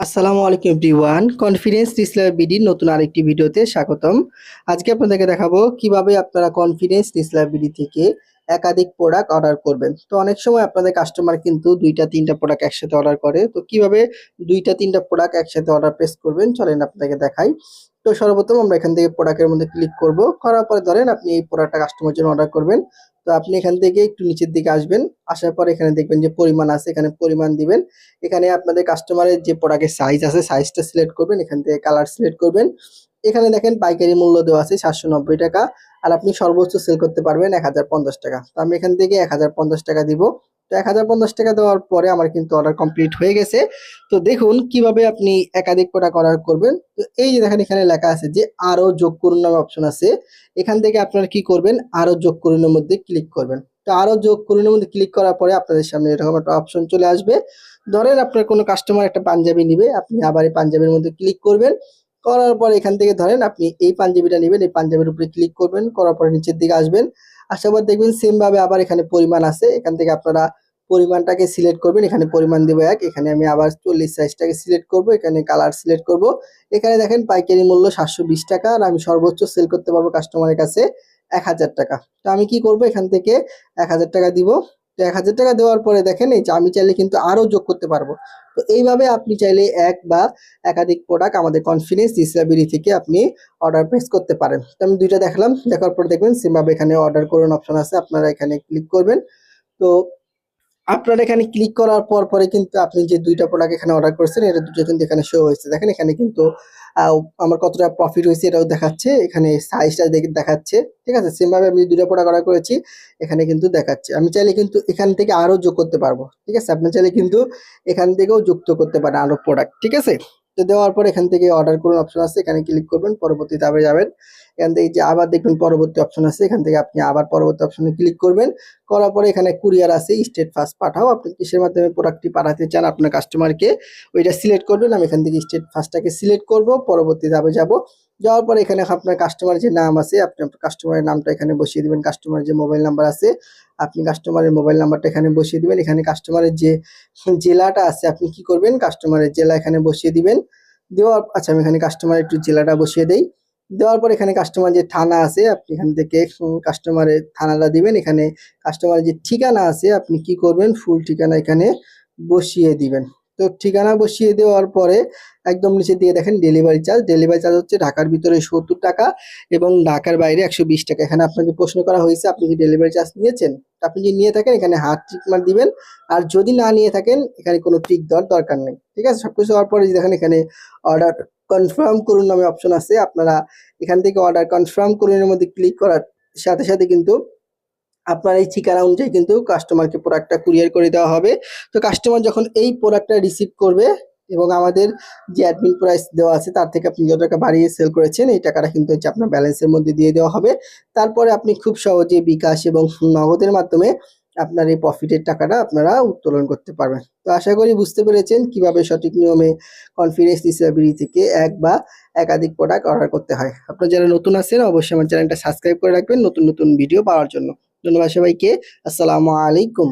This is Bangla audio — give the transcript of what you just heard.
আসসালামু আলাইকুম এভরিওয়ান, কনফিডেন্স ডিসপ্লে বিডির নতুন আরেকটি ভিডিওতে স্বাগতম। আজকে আপনাদেরকে দেখাবো কিভাবে আপনারা কনফিডেন্স ডিসপ্লে বিডি থেকে একাধিক প্রোডাক্ট অর্ডার করবেন। তো অনেক সময় আপনাদের কাস্টমার কিন্তু ২টা ৩টা প্রোডাক্ট একসাথে অর্ডার করে। তো কিভাবে ২টা ৩টা প্রোডাক্ট একসাথে অর্ডার প্লেস করবেন চলেন আপনাদেরকে দেখাই। তো সর্বপ্রথম আমরা এখান থেকে প্রোডাক্টের মধ্যে ক্লিক করব। করার পরে ধরেন আপনি এই প্রোডাক্টটা কাস্টমারের জন্য অর্ডার করবেন। তো আপনি এখান থেকে একটু নিচের দিকে আসবেন। আসার পরে এখানে দেখবেন যে পরিমাণ আছে, এখানে পরিমাণ দিবেন। এখানে আপনাদের কাস্টমারের যে প্রোডাক্টের সাইজ আছে সাইজটা সিলেক্ট করবেন, এখান থেকে কালার সিলেক্ট করবেন। এখানে দেখেন পাইকারি মূল্য দেওয়া আছে ৭৯০ টাকা, আর আপনি সর্বোচ্চ সেল করতে পারবেন ১০৫০ টাকা। তো আমি এখান থেকে ১০৫০ টাকা দিব। তো ১০৫০ টাকা দেওয়ার পরে আমার কিন্তু অর্ডার কমপ্লিট হয়ে গেছে। তো দেখুন কিভাবে আপনি একাধিক প্রোডাক্ট অর্ডার করবেন। তো এই যে দেখেন এখানে লেখা আছে যে আরো যোগ করুন নামে অপশন আছে। এখান থেকে আপনারা কি করবেন, আরো যোগ করুনের মধ্যে ক্লিক করবেন। তো আরো যোগ করুনের মধ্যে ক্লিক করার পরে আপনাদের সামনে এরকম একটা অপশন চলে আসবে। ধরেন আপনার কোনো কাস্টমার একটা পাঞ্জাবি নিবে, আপনি আবার এই পাঞ্জাবির মধ্যে ক্লিক করবেন। করার পর এখান থেকে ধরেন আপনি এই পাঞ্জাবিটা নিবেন, এই পাঞ্জাবির উপরে ক্লিক করবেন। করার পরে নিচের দিকে আসবেন। আসার পর দেখবেন সেম ভাবে আবার এখানে পরিমাণ আছে, এখান থেকে আপনারা পরিমাণটাকে সিলেক্ট করবেন। এখানে পরিমাণ দেব ১, এখানে আমি আবার ৪০ সাইজটাকে সিলেক্ট করব, এখানে কালার সিলেক্ট করব। এখানে দেখেন পাইকারি মূল্য ৭২০ টাকা, আর আমি সর্বোচ্চ সেল করতে পারবো কাস্টমারের কাছে ১০০০ টাকা। তো আমি কি করব, এখান থেকে ১০০০ টাকা দিব। তো ১০০০ টাকা দেওয়ার পরে দেখেন এই যে আমি চাইলে কিন্তু আরো যোগ করতে পারবো। তো এইভাবে আপনি চাইলে এক বা একাধিক প্রোডাক্ট আমাদের কনফিডেন্স ডিসপ্লে থেকে আপনি অর্ডার প্লেস করতে পারেন। তো আমি ২টা দেখালাম, দেখার পর দেখবেন সেমভাবে এখানে অর্ডার করুন অপশন আছে, আপনারা এখানে ক্লিক করবেন। তো আপনারা এখানে ক্লিক করার পরে কিন্তু আপনি যে ২টা প্রোডাক্ট এখানে অর্ডার করেছেন এটা দুটো কিন্তু এখানে শো হয়েছে। দেখেন এখানে কিন্তু আমার কতটা প্রফিট হয়েছে এটাও দেখাচ্ছে, এখানে সাইজটা দেখাচ্ছে। ঠিক আছে? সেম ভাবে আমি ২টা প্রোডাক্ট অর্ডার করেছি, এখানে কিন্তু দেখাচ্ছে। আমি চাইলে কিন্তু এখান থেকে আরো যোগ করতে পারবো। ঠিক আছে? আপনি চাইলে কিন্তু এখান থেকেও যুক্ত করতে পারেন আরো প্রোডাক্ট। ঠিক আছে? তো দেওয়ার পর এখান থেকে অর্ডার করুন অপশন আছে, এখানে ক্লিক করবেন, পরবর্তী ধাপে যাবেন। এখান থেকে যে আবার দেখবেন পরবর্তী অপশন আছে, এখান থেকে আপনি আবার পরবর্তী অপশনে ক্লিক করবেন। করার পরে এখানে কুরিয়ার আছে, স্টেট ফাস্ট পাঠাও। আপনি কিসের মাধ্যমে প্রোডাক্টটি পাঠাতে চান আপনার কাস্টমারকে, ওইটা সিলেক্ট করবেন। আমি এখান থেকে স্টেট ফাস্টটাকে সিলেক্ট করব, পরবর্তী ধাপে যাব। যাওয়ার পরে এখানে আপনার কাস্টমারের যে নাম আছে, আপনি আপনার কাস্টমারের নামটা এখানে বসিয়ে দিবেন। কাস্টমারের যে মোবাইল নাম্বার আছে, আপনি কাস্টমারের মোবাইল নাম্বারটা এখানে বসিয়ে দিবেন। এখানে কাস্টমারের যে জেলাটা আছে, আপনি কি করবেন, কাস্টমারের জেলা এখানে বসিয়ে দিবেন। দেওয়ার আচ্ছা আমি এখানে কাস্টমারের একটু জেলাটা বসিয়ে দেই। দেওয়ার পর এখানে কাস্টমার যে থানা আছে, আপনি এখান থেকে কাস্টমারের থানাটা দিবেন। এখানে কাস্টমারের যে ঠিকানা আছে, আপনি কি করবেন, ফুল ঠিকানা এখানে বসিয়ে দিবেন। তো ঠিকানা বসিয়ে দেওয়ার পরে একদম নিচের দিকে দেখেন ডেলিভারি চার্জ। ডেলিভারি চার্জ হচ্ছে ঢাকার ভিতরে ৭০ টাকা এবং ঢাকার বাইরে ১২০ টাকা। এখানে আপনাকে প্রশ্ন করা হয়েছে আপনি কি ডেলিভারি চার্জ নিয়েছেন? আপনি যদি নিয়ে থাকেন এখানে হার্ট টিক মার্ক দিবেন। আর যদি না নিয়ে থাকেন এখানে কোনো টিক দেওয়ার দরকার নেই। ঠিক আছে? সবকিছু হওয়ার পরে দেখেন এখানে অর্ডার কনফার্ম করুন নামে অপশন আছে। আপনারা এখান থেকে অর্ডার কনফার্ম করুনের মধ্যে ক্লিক করার সাথে সাথে কিন্তু আপনার এই ঠিকানা অনুযায়ী কিন্তু কাস্টমারকে প্রোডাক্টটা কুরিয়ার করে দেওয়া হবে। তো কাস্টমার যখন এই প্রোডাক্টটা রিসিভ করবে এবং আমাদের যে অ্যাডমিন প্রাইস দেওয়া আছে তার থেকে আপনি যত টাকা বাড়িয়ে সেল করেছেন এই টাকাটা কিন্তু হচ্ছে আপনার ব্যালেন্সের মধ্যে দিয়ে দেওয়া হবে। তারপরে আপনি খুব সহজে বিকাশ এবং নগদের মাধ্যমে আপনার এই প্রফিটের টাকাটা আপনারা উত্তোলন করতে পারবেন। তো আশা করি বুঝতে পেরেছেন কিভাবে সঠিক নিয়মে কনফিডেন্স ডিসপ্লে থেকে এক বা একাধিক প্রোডাক্ট অর্ডার করতে হয়। আপনারা যারা নতুন আছেন অবশ্যই আমার চ্যানেলটা সাবস্ক্রাইব করে রাখবেন নতুন নতুন ভিডিও পাওয়ার জন্য। ধন্যবাদ সবাইকে। আসসালামু আলাইকুম।